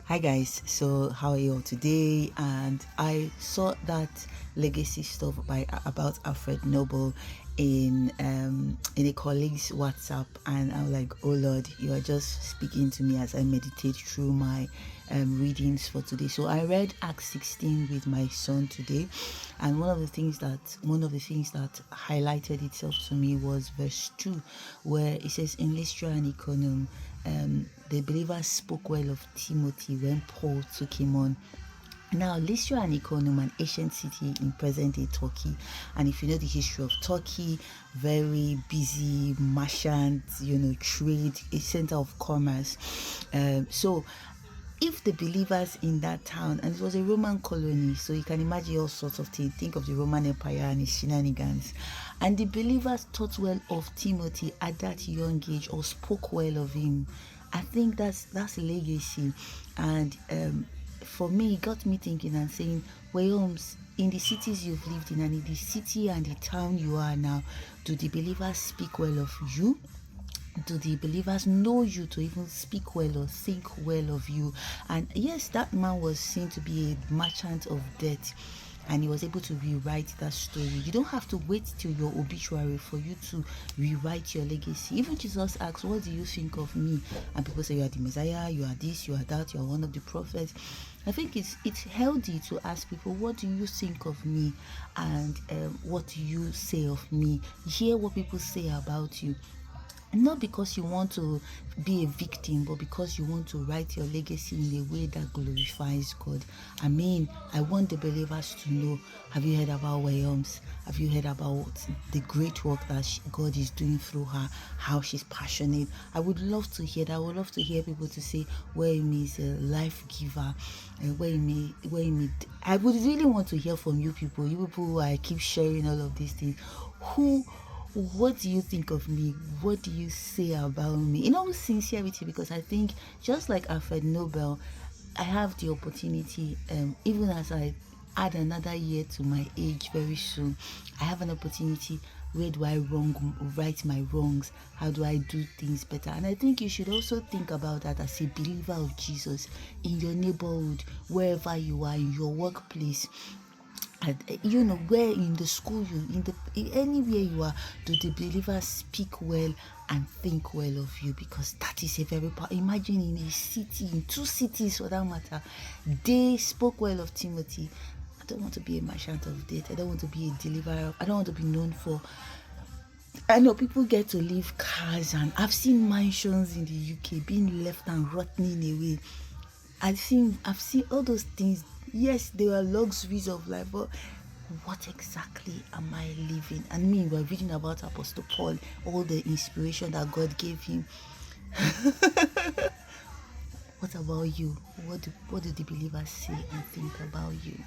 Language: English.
Hi guys, so how are you all today? And I saw that legacy stuff by about Alfred Nobel in a colleague's WhatsApp, and I'm like, oh Lord, you are just speaking to me as I meditate through my readings for today. So I read Acts 16 with my son today, and one of the things that highlighted itself to me was verse 2, where it says, in Lystra and Iconium, the believers spoke well of Timothy when Paul took him on. Now, Lystra and Iconium, an ancient city in present-day Turkey, and if you know the history of Turkey, very busy merchant, trade, a center of commerce. So if the believers in that town, and it was a Roman colony, so you can imagine all sorts of things. Think of the Roman Empire and its shenanigans. And the believers thought well of Timothy at that young age, or spoke well of him. I think that's legacy. And for me, it got me thinking and saying, well, in the cities you've lived in, and in the city and the town you are now, do the believers speak well of you? Do the believers know you to even speak well or think well of you? And yes, that man was seen to be a merchant of debt, and he was able to rewrite that story. You don't have to wait till your obituary for you to rewrite your legacy. Even Jesus asks, what do you think of me? And people say, you are the Messiah, you are this, you are that, you are one of the prophets. I think it's healthy to ask people, what do you think of me? And what do you say of me? Hear what people say about you, not because you want to be a victim, but because you want to write your legacy in a way that glorifies God. I mean, I want the believers to know, have you heard about Wayums? Have you heard about the great work that God is doing through her, how she's passionate? I would love to hear that. I would love to hear people to say, Wayum is a life giver, Wayum. I would really want to hear from you people who I keep sharing all of these things. What do you think of me? What do you say about me? In all sincerity, because I think just like Alfred Nobel, I have the opportunity, even as I add another year to my age very soon, I have an opportunity. Where do I right my wrongs? How do I do things better? And I think you should also think about that as a believer of Jesus in your neighborhood, wherever you are, in your workplace. And where in the school anywhere you are, do the believers speak well and think well of you? Because that is a very imagine in a city, in two cities for that matter, they spoke well of Timothy. I don't want to be a merchant of debt. I don't want to be a deliverer. I don't want to be known for. I know people get to leave cars, and I've seen mansions in the UK being left and rotting away. I've seen all those things. Yes, they were luxuries of life, but what exactly am I living? And me, we're reading about Apostle Paul, all the inspiration that God gave him. What about you? What do the believers say and think about you?